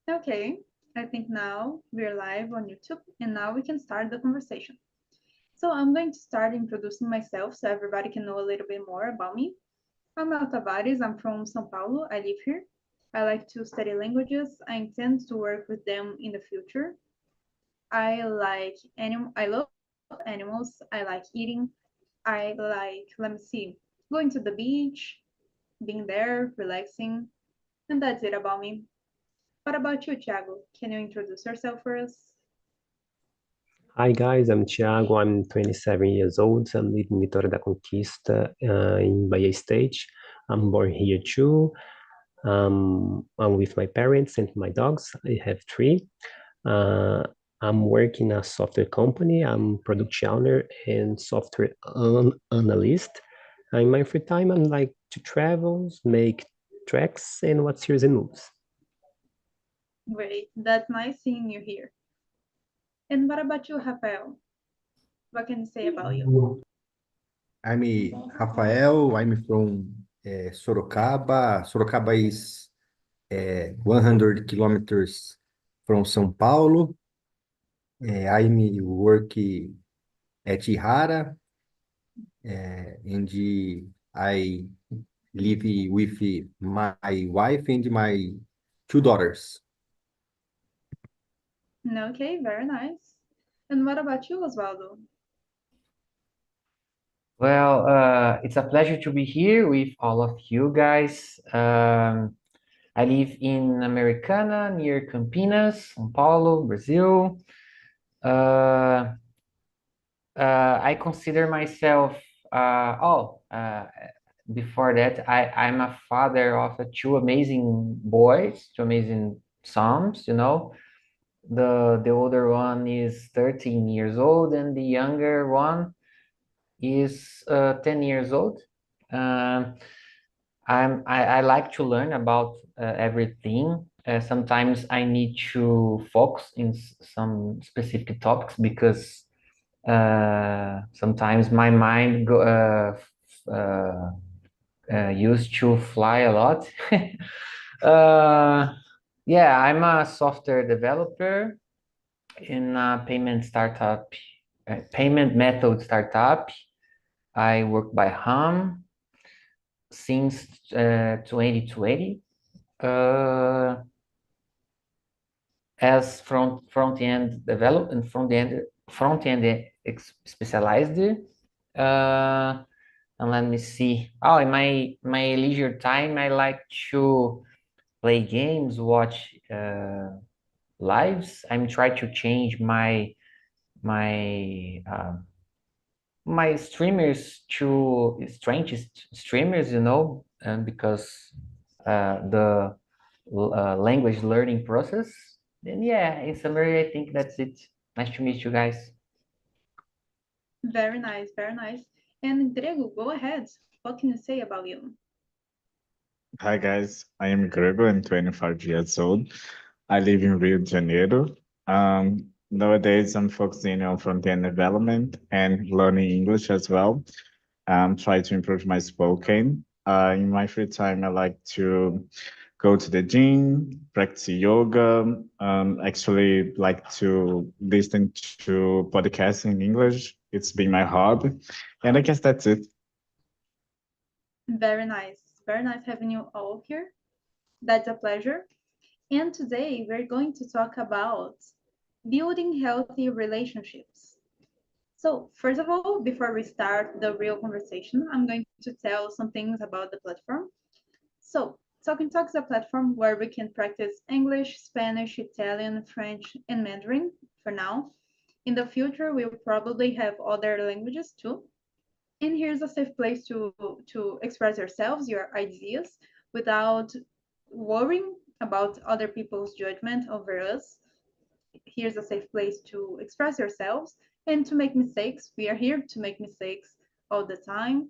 Okay, I think now we're live on YouTube and now we can start the conversation. So I'm going to start introducing myself so everybody can know a little bit more about me. I'm El Tavares, I'm from São Paulo, I live here. I like to study languages. I intend to work with them in the future. I love animals, I like eating. I like, let me see, going to the beach, being there, relaxing, and that's it about me. What about you, Thiago? Can you introduce yourself for us? Hi guys, I'm Thiago. I'm 27 years old. I'm living in Vitória da Conquista in Bahia State. I'm born here too. I'm with my parents and my dogs. I have three. Uh, I'm working a software company. I'm product owner and software analyst. In my free time, I like to travel, make tracks, and watch series and movies. Great, that's nice seeing you here. And what about you, Rafael? What can you say about you? I'm Rafael. I'm from Sorocaba. Sorocaba is 100 kilometers from São Paulo. I'm working at Ihara, and I live with my wife and my two daughters. Okay, very nice. And what about you, Osvaldo? Well, it's a pleasure to be here with all of you guys. I live in Americana, near Campinas, São Paulo, Brazil. Uh, I consider myself, before that, I'm a father of two amazing boys, two amazing sons, you know. The older one is 13 years old, and the younger one is 10 years old. Um, I like to learn about everything. Sometimes I need to focus in some specific topics because sometimes my mind used to fly a lot. Yeah, I'm a software developer in a payment method startup. I work by HAM since 2020 as front end development, front end specialized. And let me see. Oh, in my leisure time, I like to play games, watch lives. I'm trying to change my my streamers to strangest streamers, you know, and because the language learning process. Then yeah, in summary, I think that's it. Nice to meet you guys. Very nice, very nice. And Grego, go ahead. What can you say about you? Hi guys, I am Grego. I'm 25 years old. I live in Rio de Janeiro. Nowadays, I'm focusing on front-end development and learning English as well. Try to improve my spoken. In my free time, I like to go to the gym, practice yoga. Actually, like to listen to podcasts in English. It's been my hobby, and I guess that's it. Very nice. Very nice having you all here. That's a pleasure. And today we're going to talk about building healthy relationships. So, first of all, before we start the real conversation, I'm going to tell some things about the platform. So, Talking Talk is a platform where we can practice English, Spanish, Italian, French, and Mandarin for now. In the future, we'll probably have other languages too. And here's a safe place to express yourselves, your ideas, without worrying about other people's judgment over us. Here's a safe place to express yourselves and to make mistakes. We are here to make mistakes all the time.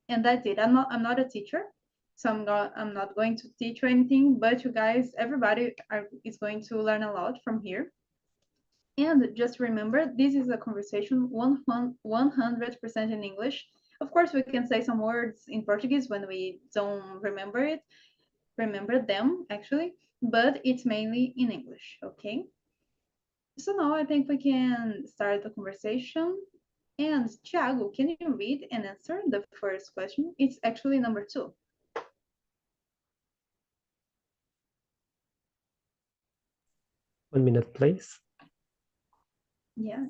And that's it. I'm not a teacher, so I'm not going to teach you anything, but you guys, is going to learn a lot from here. And just remember, this is a conversation 100% in English. Of course, we can say some words in Portuguese when we don't remember it, remember them actually, but it's mainly in English, okay? So now I think we can start the conversation. And Thiago, can you read and answer the first question? It's actually number 2. 1 minute, please. Yeah.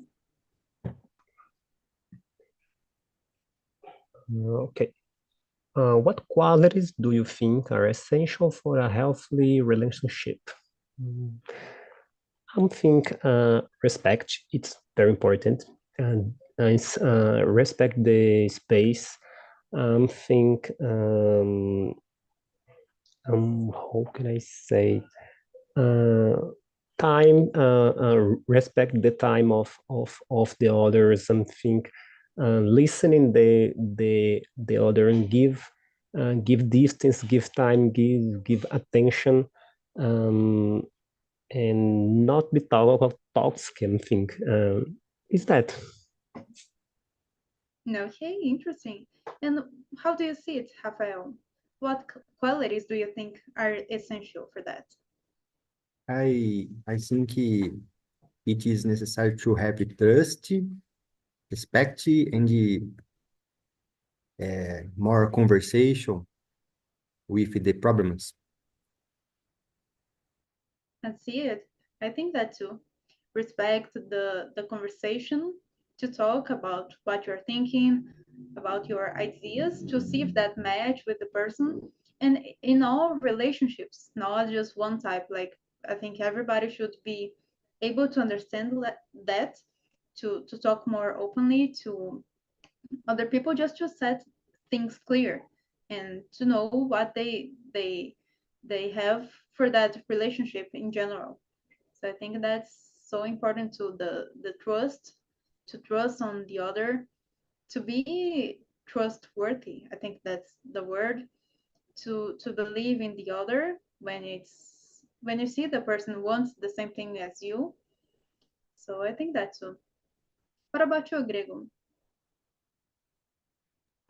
Okay. What qualities do you think are essential for a healthy relationship? I think respect, it's very important. And respect the space. I think, how can I say? Time, respect the time of the other, something, listening the other, and give distance, give time, give attention, and not be toxic, I think. Is that? Okay, interesting. And how do you see it, Rafael? What qualities do you think are essential for that? I think it is necessary to have trust, respect, and more conversation with the problems. I see it. I think that too. Respect the conversation, to talk about what you're thinking, about your ideas, to see if that match with the person. And in all relationships, not just one type. Like, I think everybody should be able to understand that, to talk more openly to other people, just to set things clear and to know what they have for that relationship in general. So I think that's so important, to the trust, to trust on the other, to be trustworthy. I think that's the word, to believe in the other when you see the person wants the same thing as you. So I think that too. What about you, Grego?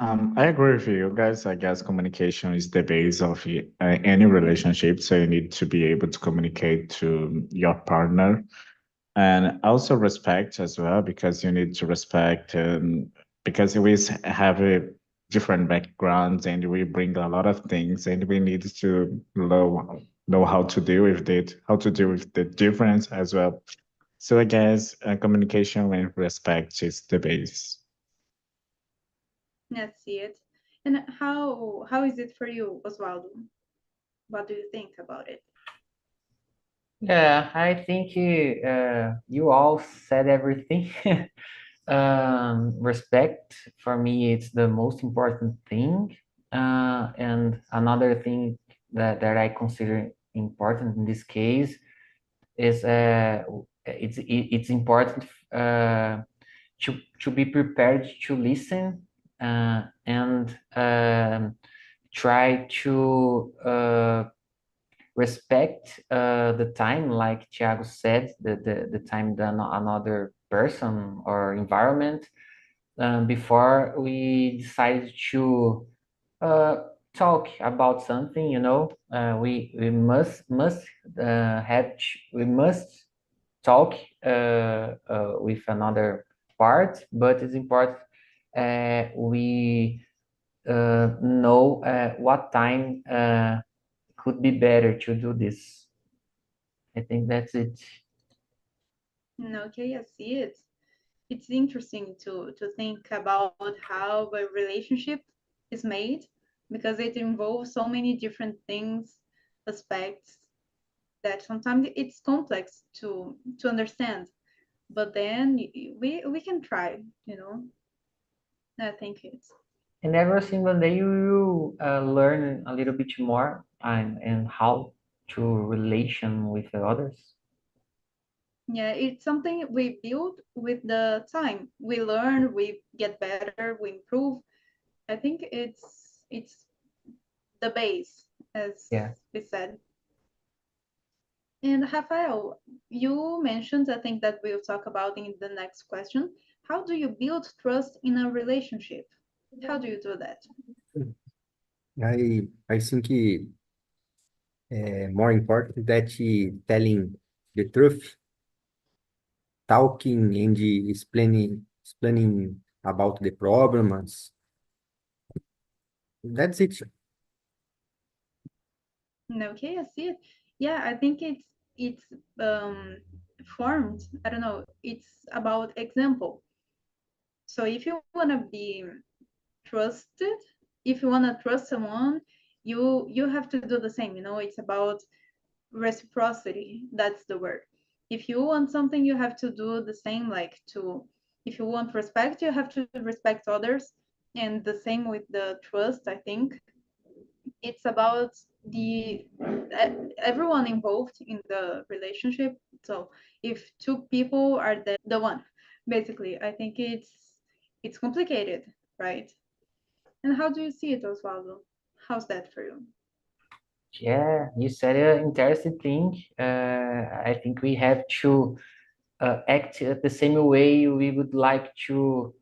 I agree with you guys. I guess communication is the base of any relationship. So you need to be able to communicate to your partner, and also respect as well, because you need to respect, because we have a different backgrounds and we bring a lot of things, and we need to know how to deal with it, how to deal with the difference as well. So I guess communication and respect is the base. Let's see it. And how is it for you, Osvaldo? What do you think about it? Yeah, I think you all said everything. Respect for me, it's the most important thing. And another thing that I consider important in this case is it's important to be prepared to listen, and try to respect the time, like Thiago said, the time that another person or environment, before we decide to uh, talk about something, we must we must talk with another part, but it's important we know what time could be better to do this. I think that's it. Okay, I see it. It's interesting to think about how a relationship is made, because it involves so many different things, aspects, that sometimes it's complex to understand. But then we can try, I think it's. And every single day you learn a little bit more and how to relation with the others. Yeah, it's something we build with the time. We learn, we get better, we improve. I think it's the base, as Yeah. we said. And Rafael, you mentioned, I think that we'll talk about in the next question. How do you build trust in a relationship? How do you do that? I think more important that telling the truth, talking and explaining about the problems. That's it. Okay, I see it. Yeah, I think it's formed. I don't know. It's about example. So if you want to be trusted, if you want to trust someone, you have to do the same. It's about reciprocity. That's the word. If you want something, you have to do the same. If you want respect, you have to respect others, and the same with the trust. I think it's about everyone involved in the relationship. So if two people are the one, basically, I think it's complicated, right? And how do you see it, Osvaldo? How's that for you? Yeah, you said an interesting thing. I think we have to act the same way we would like to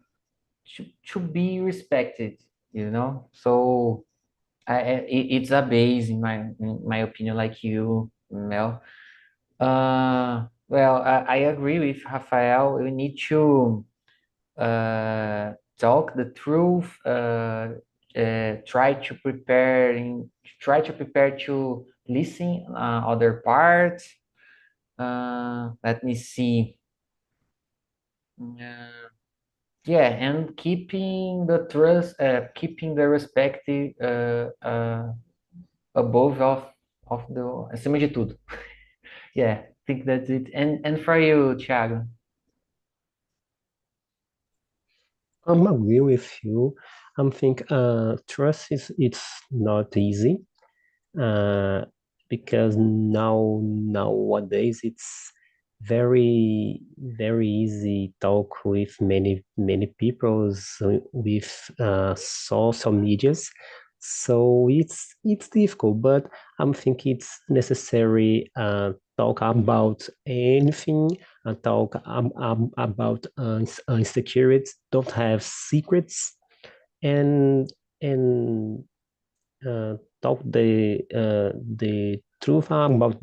be respected, So it's a base in my opinion, like you, Mel. Well, I agree with Rafael. We need to talk the truth, try to prepare to listen other parts. Let me see. Yeah, and keeping the trust, keeping the respect above of the acima de tudo. Yeah, I think that's it. And for you, Thiago. I'm agree with you. I think trust is it's not easy uh, because nowadays it's very easy talk with many people with social medias. So it's difficult, but I think it's necessary talk about anything and talk about insecurities. Don't have secrets and talk the truth about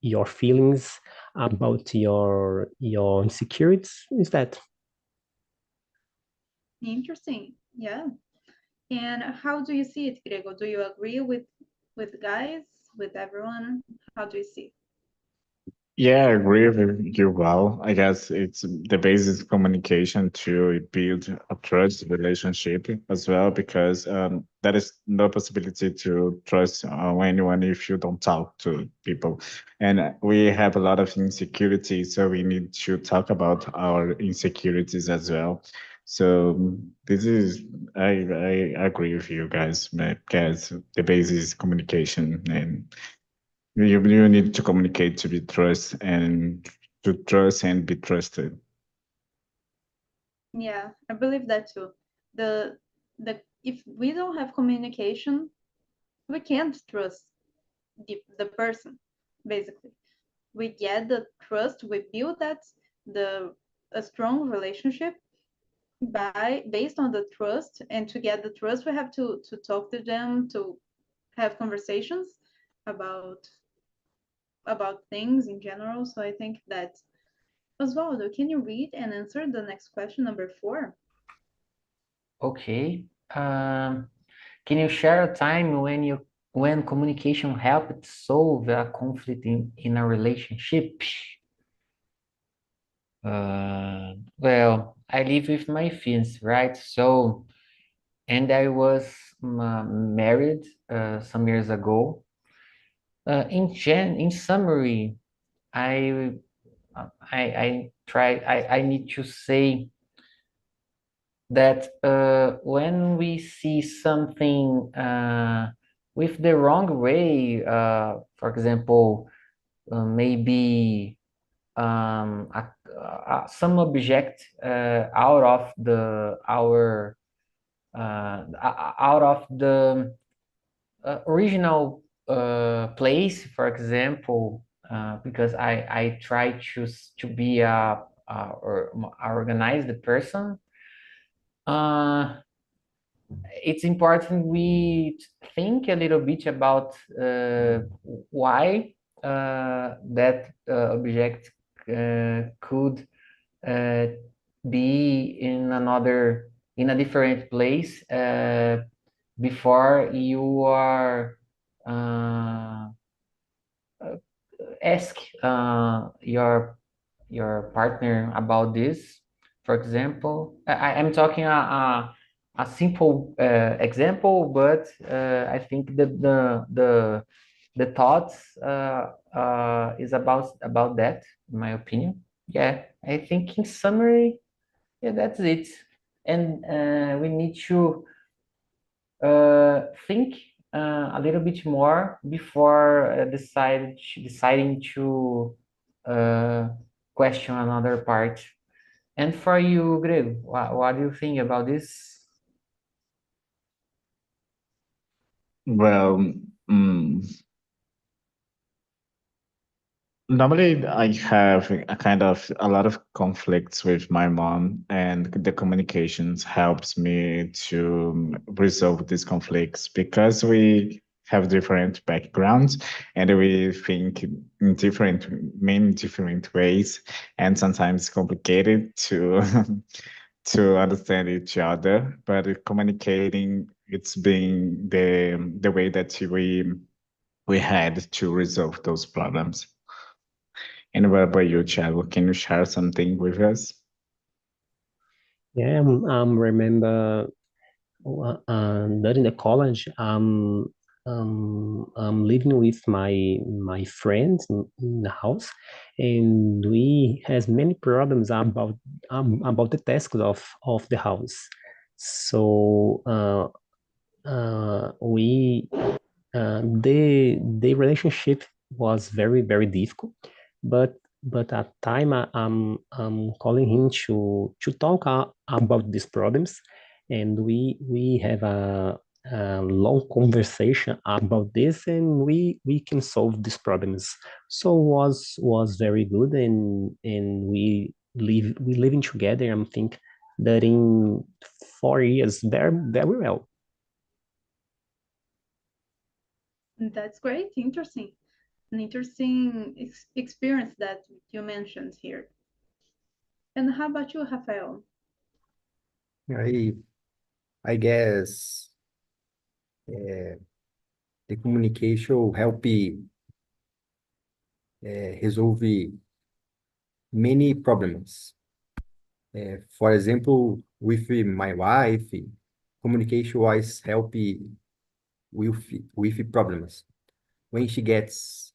your feelings about your insecurities. Is that Interesting. Yeah. And how do you see it, Grego? Do you agree with guys, with everyone? How do you see? Yeah, I agree with you. Well, I guess it's the basic communication to build a trust relationship as well, because there is no possibility to trust anyone if you don't talk to people. And we have a lot of insecurity, so we need to talk about our insecurities as well. So this is, I agree with you guys, because the basic is communication, and you need to communicate to be trust and to trust and be trusted. Yeah, I believe that too. The if we don't have communication, we can't trust the person, basically. We get the trust, we build the a strong relationship based on the trust, and to get the trust we have to talk to them, to have conversations about things in general. So I think that, Osvaldo, can you read and answer the next question, number 4? Okay. Can you share a time when communication helped solve a conflict in a relationship? Well, I live with my fiance, right? So, and I was married some years ago. In summary, I I need to say that when we see something with the wrong way, for example, maybe some object out of the original place, for example, because I try to be or organized person. it's important we think a little bit about why that object could be in a different place before you are ask your partner about this. For example, I'm talking a simple example, but I think that the thoughts is about that, in my opinion. Yeah, I think in summary, yeah, that's it. And we need to think a little bit more before deciding to question another part. And for you, Greg, what do you think about this? Well, normally I have a kind of a lot of conflicts with my mom, and the communications helps me to resolve these conflicts because we have different backgrounds and we think in many different ways, and sometimes complicated to to understand each other. But communicating, it's been the way that we had to resolve those problems. And what about you, Thiago? Can you share something with us? Yeah, remember during the college, I'm living with my friends in the house, and we has many problems about the tasks of the house. So we the relationship was very difficult, but at time I'm calling him to talk about these problems, and we have a long conversation about this, and we can solve these problems. So was very good, and we living together. I'm think that in 4 years very well. That's great. Interesting. An interesting experience that you mentioned here. And how about you, Rafael? I guess the communication help resolve many problems. For example, with my wife, communication was help with problems. When she gets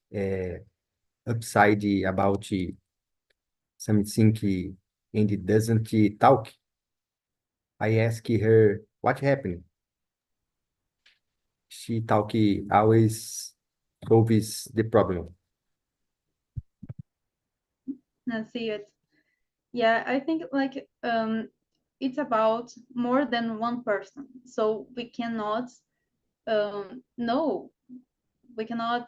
upside about something and doesn't talk, I ask her what happened. She talk always solves the problem. I see it. Yeah, I think like it's about more than one person. So we cannot know. We cannot.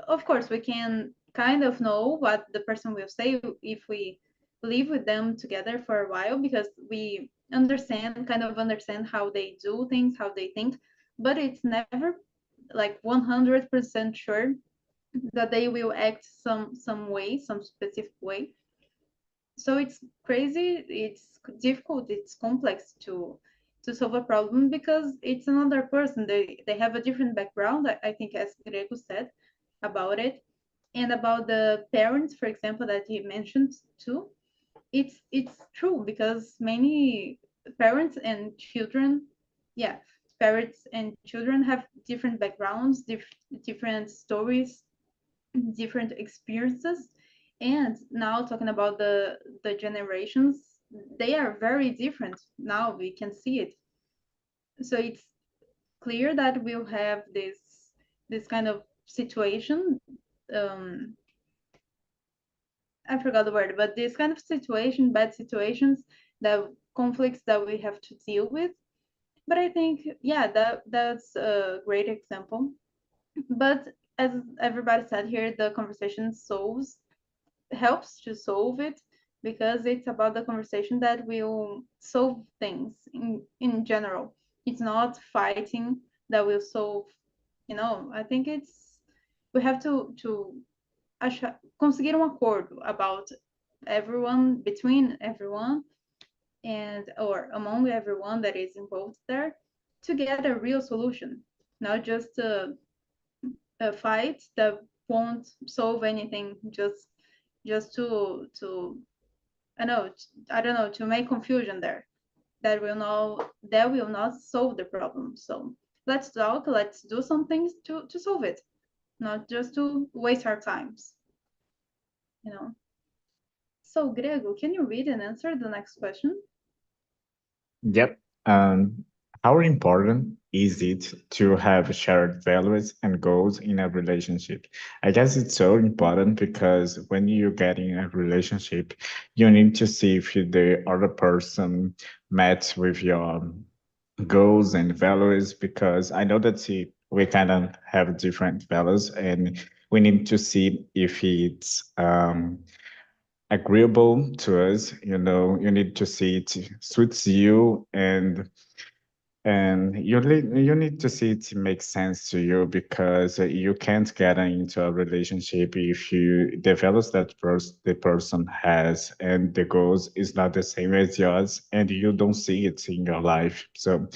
Of course, we can kind of know what the person will say if we live with them together for a while, because we kind of understand how they do things, how they think, but it's never like 100% sure that they will act some way, some specific way. So it's crazy, it's difficult, it's complex to solve a problem because it's another person. They have a different background, I think, as Grego said about it. And about the parents, for example, that he mentioned too, it's true because many parents and children, yeah, parents and children have different backgrounds, different stories, different experiences. And now talking about the generations, they are very different. Now we can see it. So it's clear that we'll have this kind of situation. um I forgot the word, but this kind of situation, bad situations, the conflicts that we have to deal with. But I think, yeah, that's a great example. But as everybody said here, the conversation helps to solve it, because it's about the conversation that will solve things in general. it's not fighting that will solve, I think we have to conseguir acordo about everyone, between everyone, or among everyone that is involved there, to get a real solution, not just a fight that won't solve anything, just to I don't know, to make confusion there. That will not solve the problem. So let's talk, let's do some things to solve it, not just to waste our times. So Grego, can you read and answer the next question? Yep. How important is it to have shared values and goals in a relationship? I guess it's so important because when you get in a relationship, you need to see if the other person match with your goals and values, because I know that we kind of have different values, and we need to see if it's agreeable to us. You need to see it suits you, and you need to see it makes sense to you, because you can't get into a relationship if the values that the person has and the goals is not the same as yours, and you don't see it in your life. So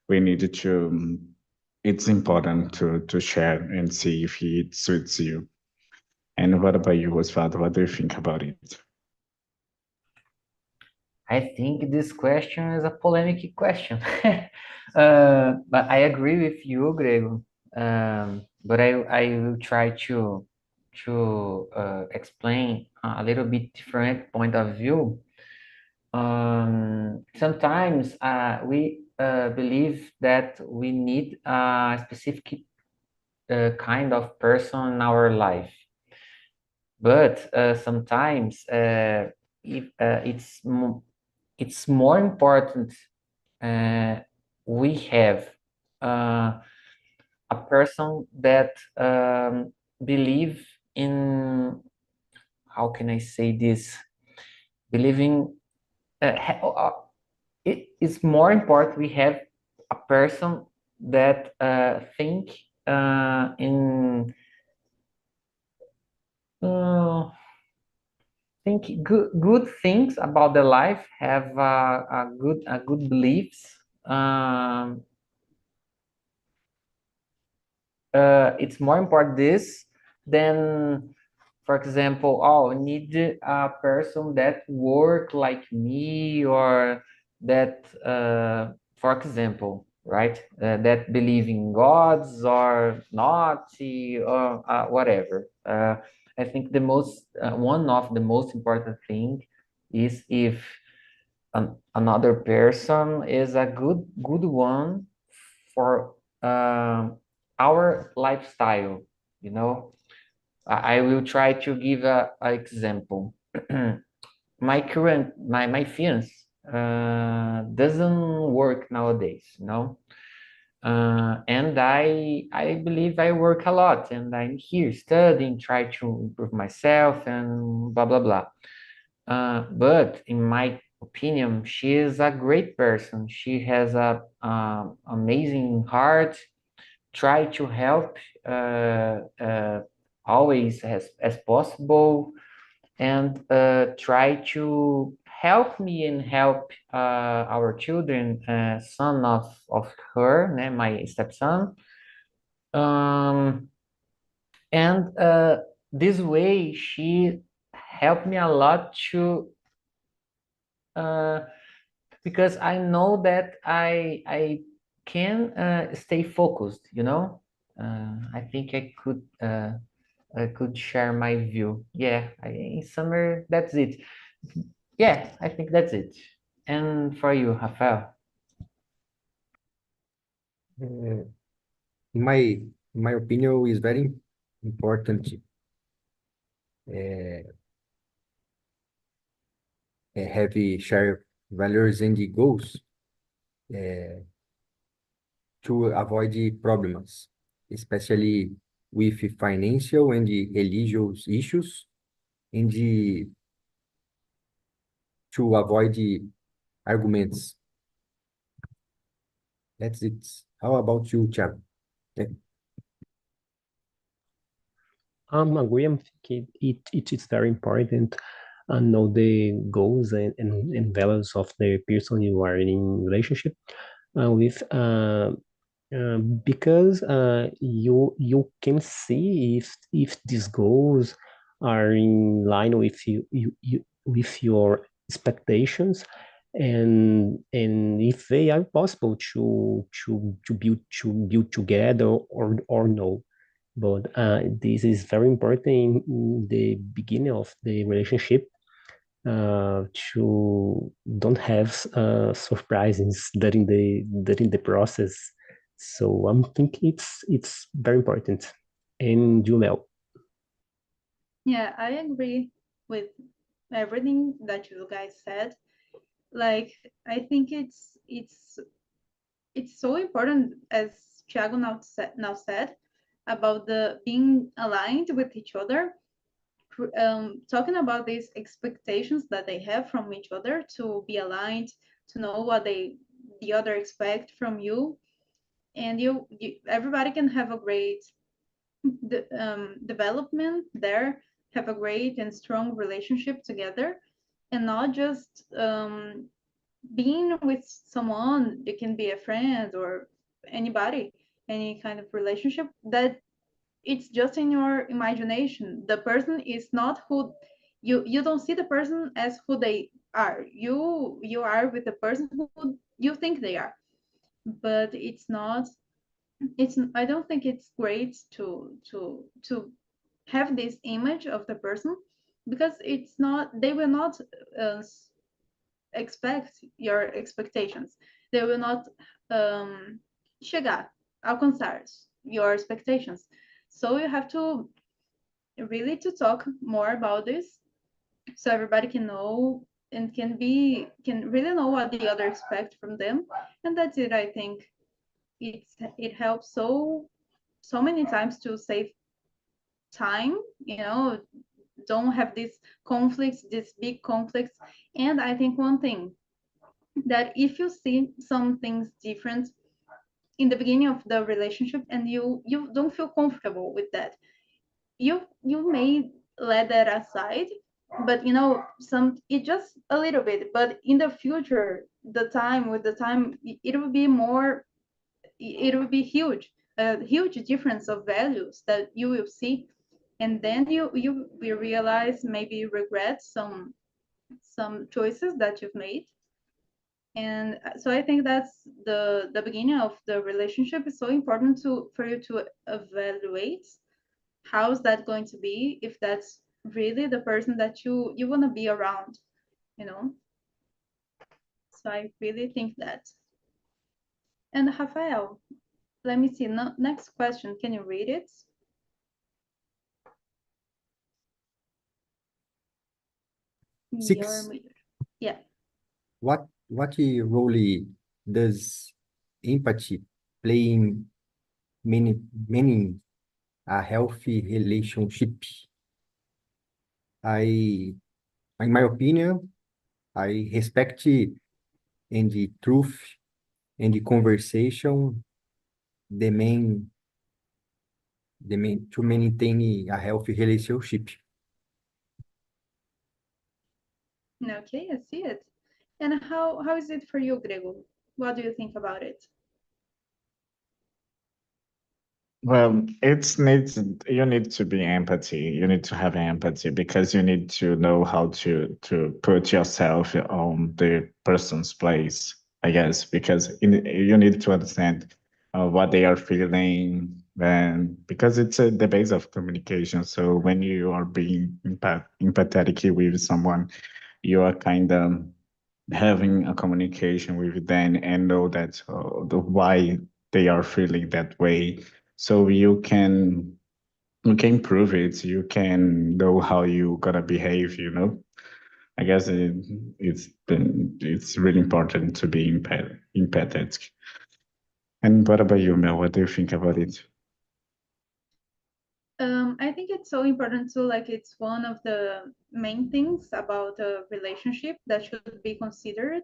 we need to it's important to share and see if it suits you. And what about you, Osvaldo? What do you think about it? I think this question is a polemic question. But I agree with you, Grego. But I will try to explain a little bit different point of view. Sometimes we believe that we need a specific kind of person in our life. But sometimes if it's more important we have a person that believe in, how can I say this, believing it's more important we have a person that think in think good things about the life, have a good beliefs. It's more important this than, for example, I need a person that work like me, or that, for example, right, that believe in gods or not, or whatever. I think one of the most important thing is if another person is a good one for our lifestyle. I will try to give a example. My fiance doesn't work nowadays, and I believe I work a lot, and I'm here studying, try to improve myself, and blah blah blah. But in my opinion, she is a great person. She has a amazing heart. Try to help always as possible, and try to help me and help our children, son of her, my stepson. And this way she helped me a lot to because I know that I can stay focused. I think I could share my view. Yeah, in summer, that's it. Yeah, I think that's it. And for you, Rafael? My opinion is very important. Have shared values and goals to avoid the problems, especially with financial and religious issues, and to avoid the arguments. That's it. How about you, Thiago? Agree. I'm thinking it is very important and know the goals and values of the person you are in relationship with. Because you can see if these goals are in line with you with your expectations, and if they are possible to build together or no. But this is very important in the beginning of the relationship, to don't have surprises during the process. So I'm thinking it's very important. And you, Mel? Yeah, I agree with everything that you guys said. Like, I think it's so important, as Thiago now said about the being aligned with each other, talking about these expectations that they have from each other, to be aligned, to know what the other expect from you, and you everybody can have a great development there, have a great and strong relationship together, and not just being with someone. It can be a friend or anybody, any kind of relationship that it's just in your imagination. The person is not who you don't see the person as who they are. You are with the person who you think they are, but it's not. It's I don't think it's great to have this image of the person, because it's not. They will not uh, expect your expectations. They will not chegar, alcançar your expectations. So you have to really to talk more about this, so everybody can know and can really know what the other expect from them. And that's it. I think it helps so many times to save time, don't have these conflicts, these big conflicts. And I think one thing, that if you see some things different in the beginning of the relationship, and you don't feel comfortable with that, you may let that aside. But some it just a little bit, but in the future, the time, it will be more, it will be huge, a huge difference of values that you will see. And then you will realize, maybe regret some choices that you've made. And so I think that's the beginning of the relationship. Is so important for you to evaluate how's that going to be, if that's really the person that you want to be around, you know so I really think that. And Rafael, let me see, next question, can you read it? You're 6. muted. Yeah. What role does empathy play in many a healthy relationship? In my opinion, I respect and the truth and the conversation, the main to maintain a healthy relationship. Okay, I see it. And how is it for you, Grego? What do you think about it? Well, you need to be empathy. You need to have empathy because you need to know how to put yourself on the person's place, I guess, because you need to understand what they are feeling, and because it's the base of communication. So when you are being empathetic with someone, you are kind of having a communication with them and know that why they are feeling that way, so you can improve it, you can know how you gotta behave. I guess it's really important to be empathetic. And what about you, Mel? What do you think about it? I think it's so important too. Like, it's one of the main things about a relationship that should be considered.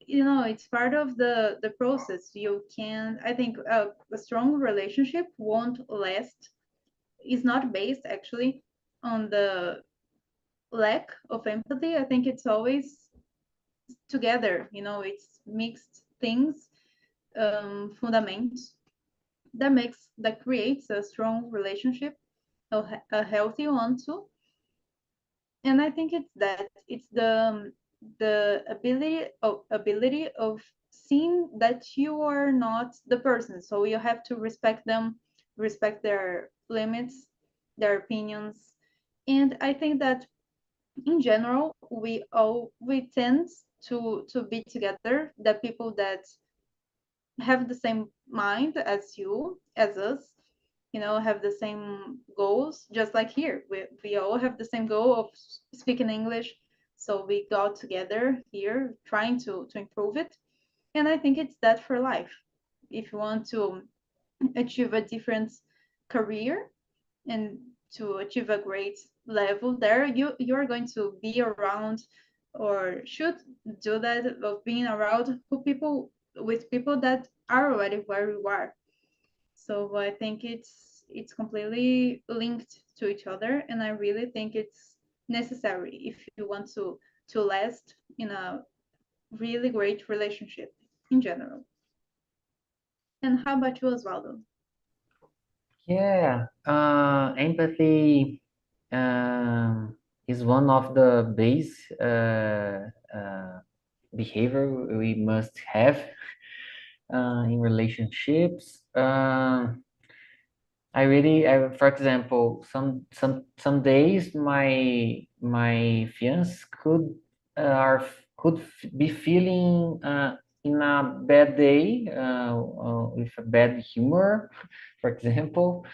you know, it's part of the process. You can, I think, a strong relationship won't last. Is not based actually on the lack of empathy. I think it's always together. You know, it's mixed things, fundamentals that creates a strong relationship, a healthy one too. And I think it's that it's the ability of seeing that you are not the person, so you have to respect them, respect their limits, their opinions. And I think that in general we tend to be together, the people that have the same mind as you, as us, you know, have the same goals. Just like here, we all have the same goal of speaking English, so we got together here trying to improve it. And I think it's that for life. If you want to achieve a different career and to achieve a great level there, you're going to be around, or should do that, of being around with people that are already where you are. So I think it's completely linked to each other, and I really think it's necessary if you want to last in a really great relationship in general. And how about you, Osvaldo? Yeah, empathy is one of the base behavior we must have in relationships. For example, some days my fiance could be feeling in a bad day, with a bad humor, for example,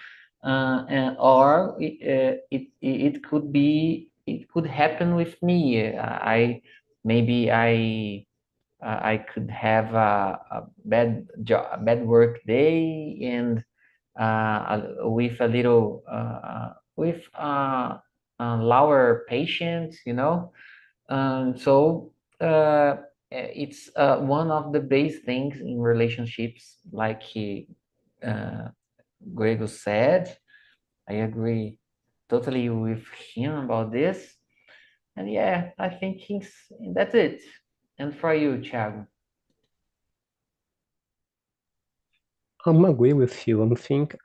or it could happen with me. I could have a bad work day, and with a little with lower patience, you know. So it's one of the base things in relationships, like Grego said. I agree totally with him about this. And yeah, I think that's it. And for you, Thiago? I'm agree with you. I think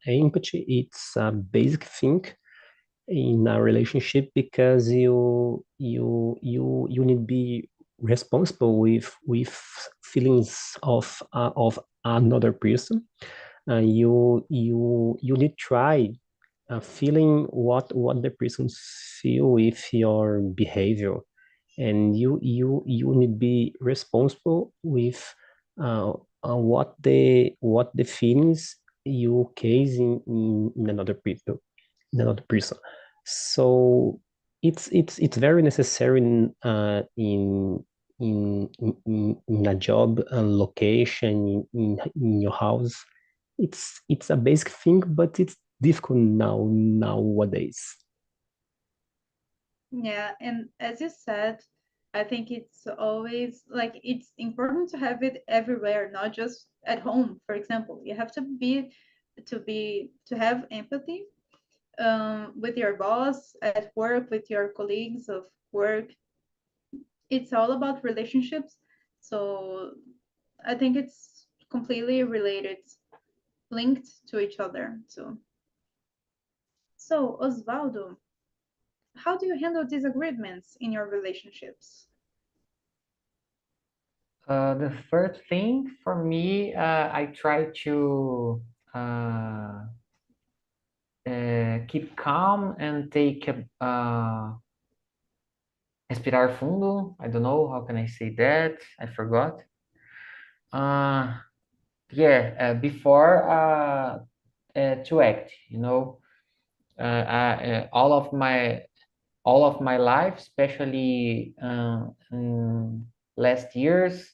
empathy it's a basic thing in a relationship, because you need to be responsible with feelings of another person. You need to try feeling what the person feel with your behavior, and you need to be responsible with what the feelings you case in another person. So it's very necessary in a job location, in your house. It's a basic thing, but it's difficult nowadays. Yeah, and as you said, I think it's always like it's important to have it everywhere, not just at home. For example, you have to have empathy with your boss at work, with your colleagues of work. It's all about relationships. So I think it's completely related, linked to each other too. So Osvaldo, how do you handle disagreements in your relationships? The first thing for me, I try to keep calm and take respirar fundo. I don't know how can I say that. I forgot. Before to act, you know. All of my life, especially in last years,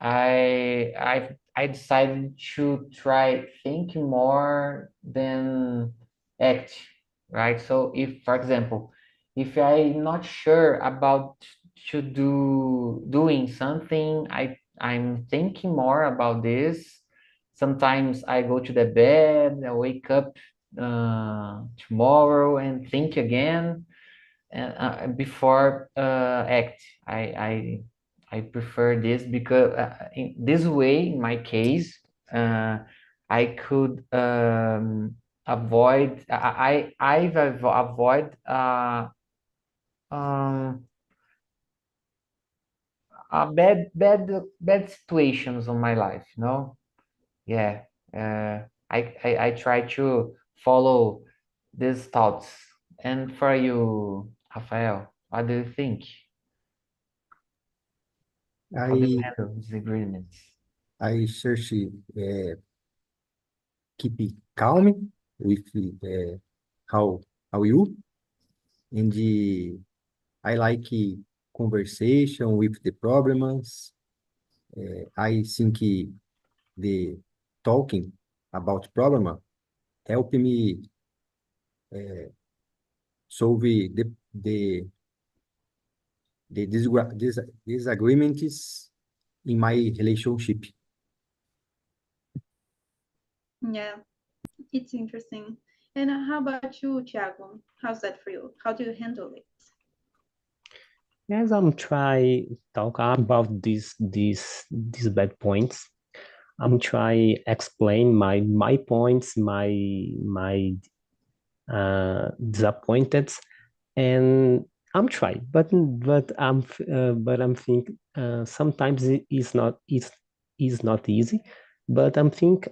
I decided to try think more than act, right? So if, for example, if I'm not sure about should doing something. I'm thinking more about this. Sometimes I go to the bed, I wake up tomorrow and think again before act. I prefer this because in this way, in my case, I could avoid. I've avoid um, bad situations on my life. You know, yeah. I try to follow these thoughts. And for you, Rafael, what do you think? How do you I handle disagreements? I search keep it calm with how you and I like conversation with the problems. I think the talking about problem help me solve the disagreements in my relationship. Yeah, it's interesting. And how about you, Thiago? How's that for you? How do you handle it? Yes, I'm try talk about these bad points. I'm try explain my points, my disappointed, and I'm trying, but I'm think sometimes it is not easy, but I'm think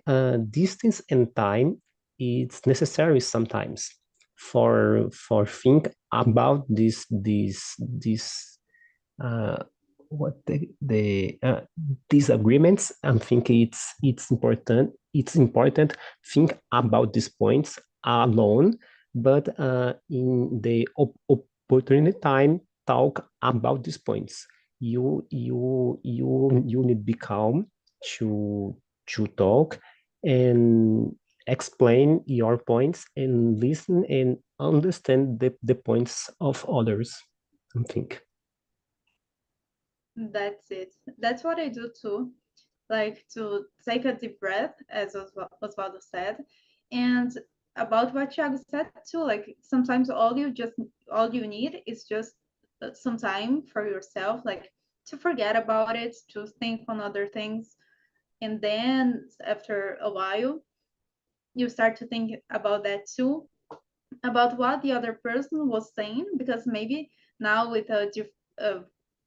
distance and time it's necessary sometimes for think about this uh, what the disagreements. I'm thinking it's important think about these points alone, but in the opportunity time talk about these points. You need be calm to talk and explain your points and listen and understand the points of others, I think. That's it. That's what I do too. Like to take a deep breath, as Osvaldo said, and about what Thiago said too. Like sometimes all you need is just some time for yourself, like to forget about it, to think on other things, and then after a while, you start to think about that too, about what the other person was saying, because maybe now with a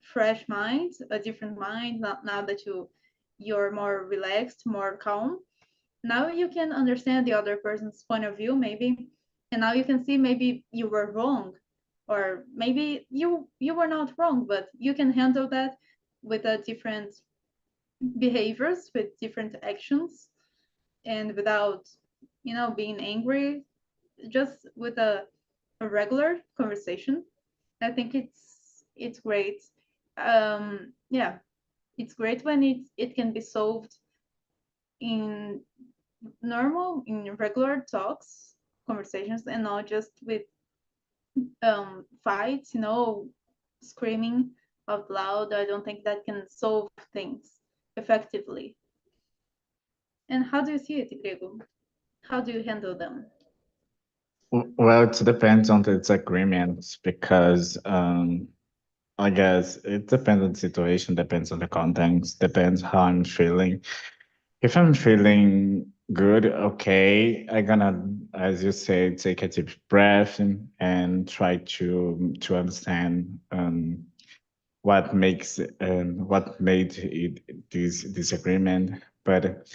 fresh mind, a different mind, now that you're more relaxed, more calm, now you can understand the other person's point of view maybe, and now you can see maybe you were wrong, or maybe you were not wrong, but you can handle that with a different behaviors, with different actions, and without being angry, just with a regular conversation. I think it's great. Yeah, it's great when it can be solved in in regular talks, conversations, and not just with fights, screaming out loud. I don't think that can solve things effectively. And how do you see it, Grego? How do you handle them? Well, it depends on the disagreements because I guess it depends on the situation, depends on the context, depends how I'm feeling. If I'm feeling good, okay, I'm gonna, as you say, take a deep breath and try to understand what made this disagreement. But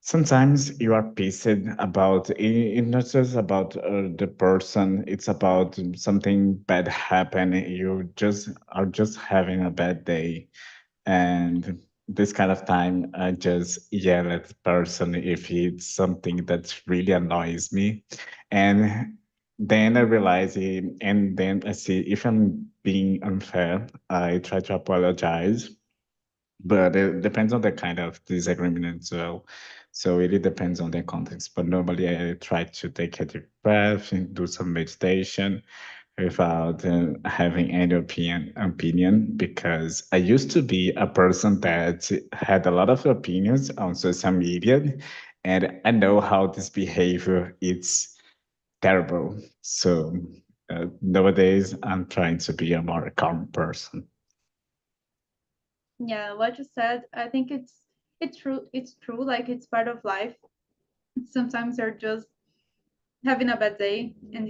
sometimes you are pissed about it, not just about the person, it's about something bad happen. You just are just having a bad day. And this kind of time, I just yell at the person if it's something that really annoys me. And then I realize it, and then I see if I'm being unfair, I try to apologize, but it depends on the kind of disagreement as well. So it really depends on the context. But normally I try to take a deep breath and do some meditation without having any opinion, because I used to be a person that had a lot of opinions on social media, and I know how this behavior is terrible. So nowadays, I'm trying to be a more calm person. Yeah, what you said, I think it's true. It's true. Like it's part of life. Sometimes you're just having a bad day, and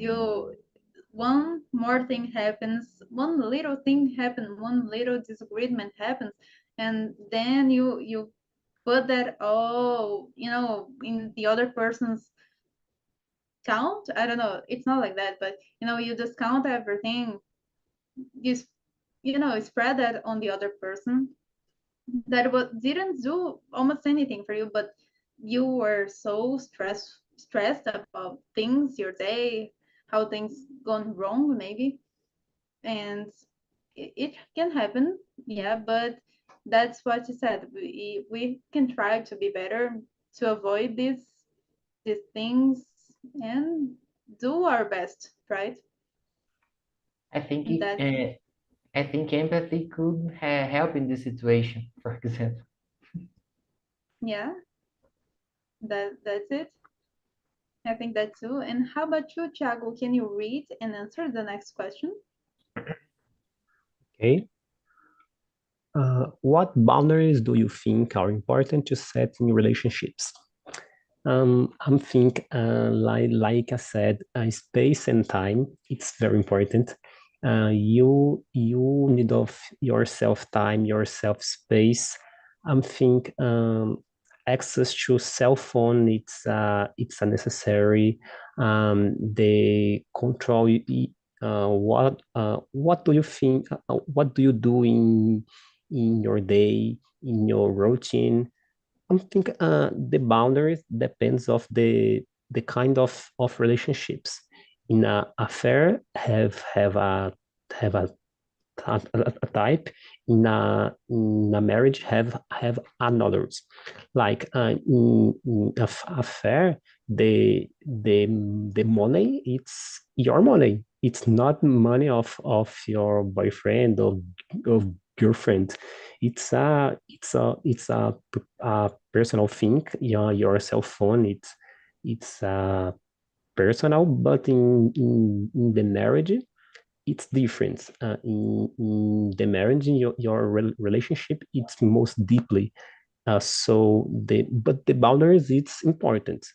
one more thing happens, one little thing happens, one little disagreement happens, and then you put that all in the other person's count. I don't know. It's not like that, but you discount everything. You spread that on the other person that didn't do almost anything for you, but you were so stressed about things, your day, how things gone wrong maybe, and it can happen, yeah. But that's what you said. We can try to be better, to avoid these things, and do our best, right? I think That I think empathy could help in this situation, for example. Yeah, that's it. I think that too. And how about you, Thiago? Can you read and answer the next question? Okay. What boundaries do you think are important to set in relationships? I'm think like I said, space and time. It's very important. You need of yourself time, yourself space. I'm think access to cell phone. It's a necessary. The control. What do you think? What do you do in your day, in your routine? I think the boundaries depends of the kind of relationships. In a affair, have a type. In a marriage, have another's. Like in affair, the money, it's your money. It's not money of your boyfriend or of girlfriend. It's a personal thing. Your cell phone. It's personal, but in the marriage it's different. In the marriage, in your relationship, it's most deeply. But the boundaries, it's important.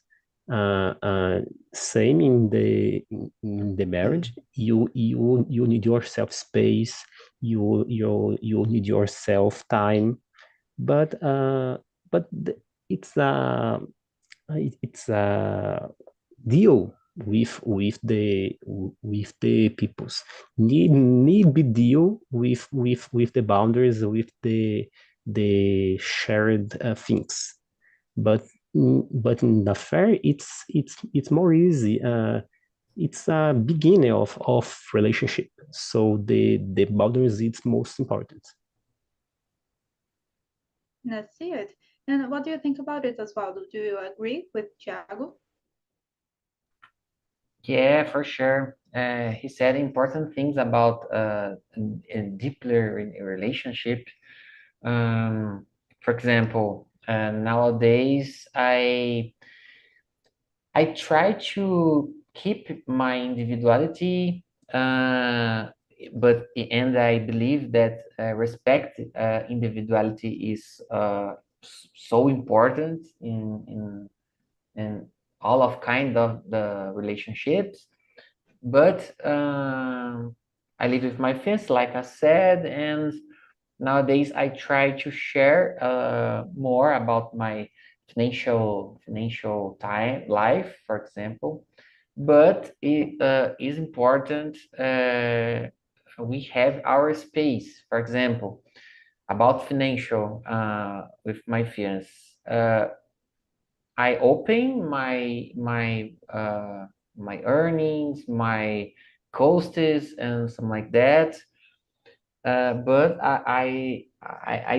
Uh, uh, Same in the marriage, you need yourself space. You need yourself time. But it's a deal with the peoples. Need be deal with the boundaries, with the shared things. But in the affair, it's more easy. It's a beginning of relationship, so the boundaries, it's most important. Let's see it. And what do you think about it as well? Do you agree with Thiago? Yeah, for sure. He said important things about a deeper relationship. For example, nowadays I try to keep my individuality, and I believe that respect individuality is so important in all of kind of the relationships. But I live with my friends, like I said, and nowadays I try to share more about my financial time life, for example. But it is important we have our space. For example, about financial with my fiance. I open my earnings, my costs, and something like that. But I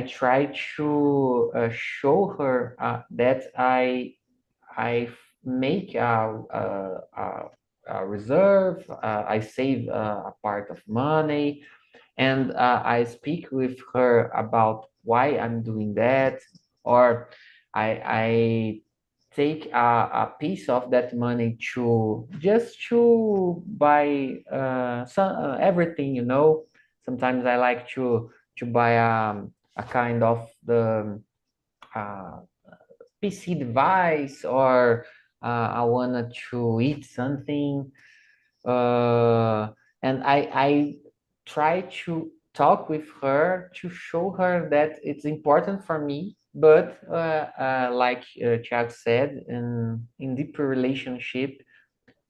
try to show her that I make reserve. I save a part of money, and I speak with her about why I'm doing that, or I take a piece of that money to just to buy everything, you know. Sometimes I like to buy a kind of the uh, PC device, or I wanted to eat something, and I try to talk with her to show her that it's important for me, but like Thiago said, in deeper relationship,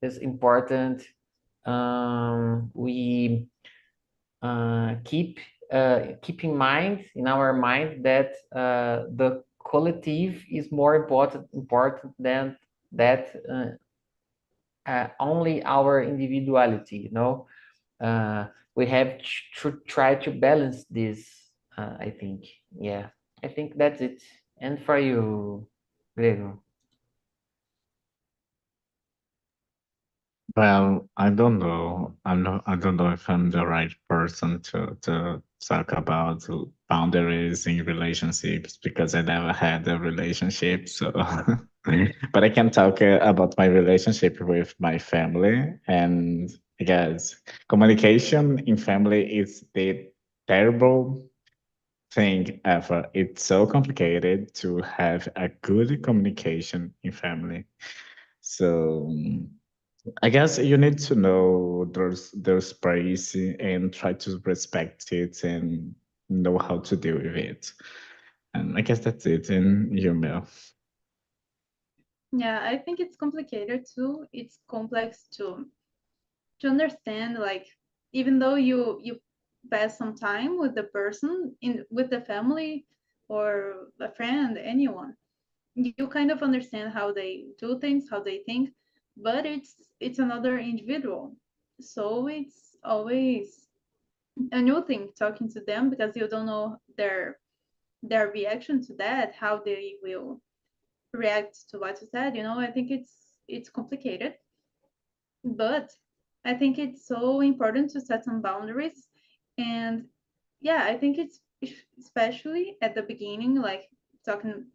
it's important we keep in mind, in our mind, that the collective is more important than that only our individuality, you know. We have to try to balance this, I think. Yeah, I think that's it. And for you, Grego? Well, I don't know. I don't know if I'm the right person to talk about boundaries in relationships because I never had a relationship. So, but I can talk about my relationship with my family. And I guess communication in family is the terrible thing ever. It's so complicated to have a good communication in family. So. I guess you need to know their space and try to respect it and know how to deal with it. And I guess that's it in email. Yeah, I think it's complicated too. It's complex to understand, like, even though you pass some time with the person in with the family or a friend, anyone, you kind of understand how they do things, how they think, but it's another individual. So it's always a new thing talking to them because you don't know their reaction to that, how they will react to what you said. I think it's complicated, but I think it's so important to set some boundaries. And yeah, I think it's especially at the beginning, like talking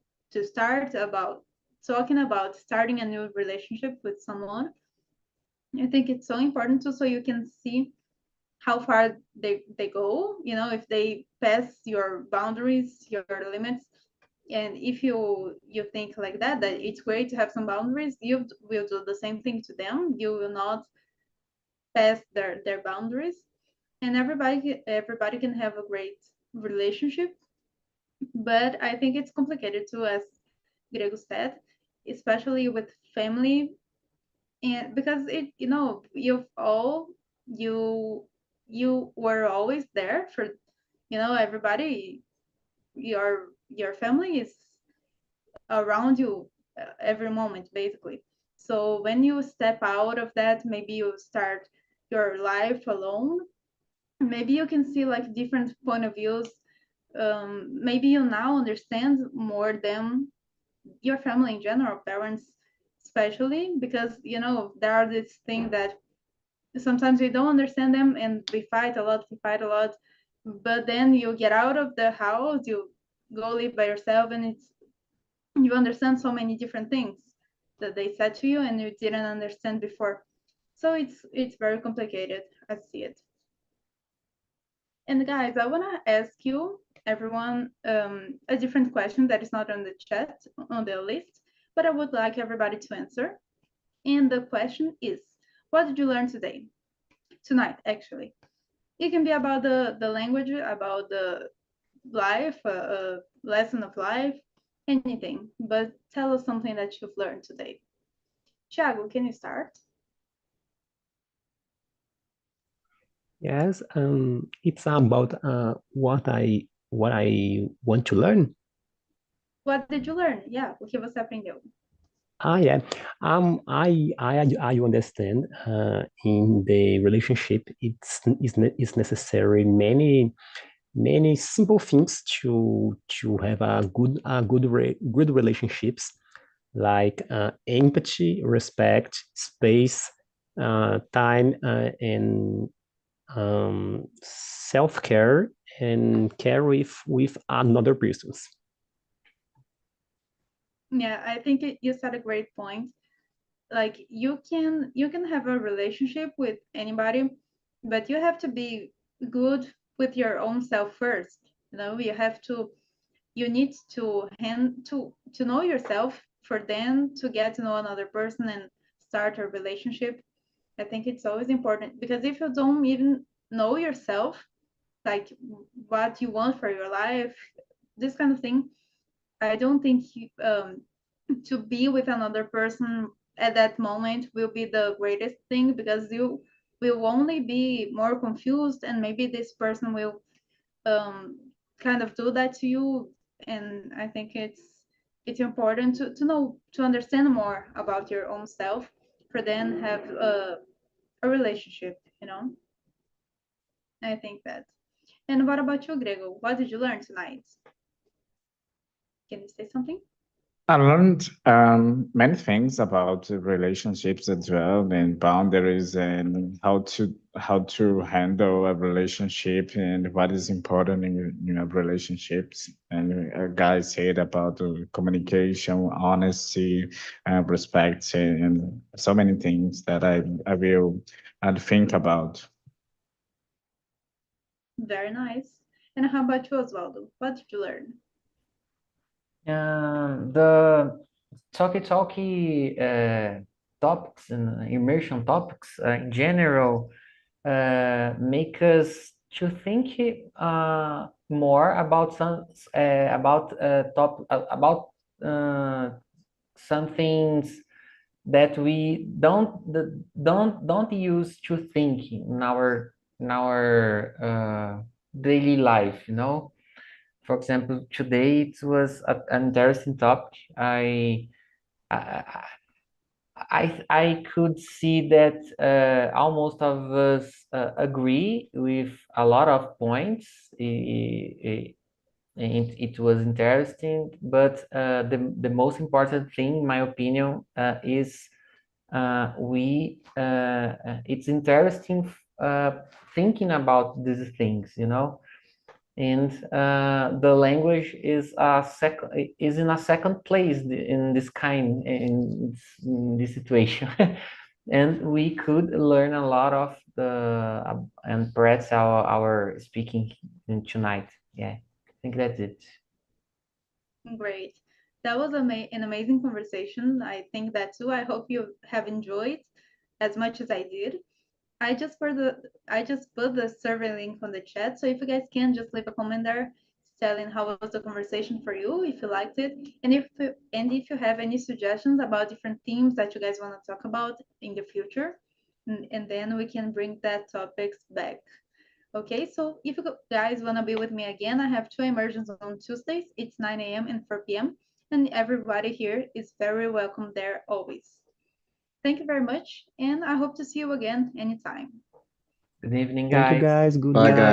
talking about starting a new relationship with someone. I think it's so important too, so you can see how far they go, if they pass your boundaries, your limits. And if you think like that it's great to have some boundaries, you will do the same thing to them. You will not pass their boundaries, and everybody can have a great relationship. But I think it's complicated too, as Grego said, especially with family. And because you you were always there for everybody. Your family is around you every moment, basically. So when you step out of that, maybe you start your life alone. Maybe you can see like different point of views. Maybe you now understand more than your family in general, parents especially, because there are this thing that sometimes we don't understand them and we fight a lot, but then you get out of the house, you go live by yourself, and you understand so many different things that they said to you and you didn't understand before. So it's very complicated. I see it. And guys, I want to ask you, everyone, a different question that is not on the chat, on the list, but I would like everybody to answer. And the question is, what did you learn tonight, actually? It can be about the language, about the life, a lesson of life, anything. But tell us something that you've learned today. Thiago, can you start? Yes, it's about what I want to learn. What did you learn? Yeah, o que você aprendeu? Yeah. I understand. In the relationship, it's necessary many simple things to have good relationships, like empathy, respect, space, time and self-care and care with another persons. Yeah, I think you said a great point. Like you can have a relationship with anybody, but you have to be good with your own self first. You know, you need to know yourself for then to get to know another person and start a relationship. I think it's always important because if you don't even know yourself, like what you want for your life, this kind of thing, I don't think to be with another person at that moment will be the greatest thing because you will only be more confused and maybe this person will kind of do that to you. And I think it's important to know, to understand more about your own self for then have a relationship, you know. I think that. And what about you, Grego? What did you learn tonight? Can you say something? I learned many things about relationships as well, and boundaries, and how to handle a relationship, and what is important in relationships. And guys said about communication, honesty, respect, and so many things that I will think about. Very nice. And how about you, Osvaldo? What did you learn? The talkie topics and immersion topics in general make us to think more about some things that we don't use to think in our daily life, you know. For example, today it was an interesting topic. I could see that almost of us agree with a lot of points. It was interesting, but the most important thing, in my opinion, is it's interesting thinking about these things, you know. And the language is in a second place in this situation. And we could learn a lot of and practice our speaking tonight. Yeah, I think that's it. Great. That was an amazing conversation. I think that too. I hope you have enjoyed as much as I did. I just put the survey link on the chat, so if you guys can just leave a comment there telling how was the conversation for you, if you liked it, and if you have any suggestions about different themes that you guys want to talk about in the future, and then we can bring that topics back. Okay, so if you guys want to be with me again, I have 2 immersions on Tuesdays. It's 9 a.m. and 4 p.m. And everybody here is very welcome there always. Thank you very much, and I hope to see you again anytime. Good evening, Thank you guys. guys. Good Bye, night. guys.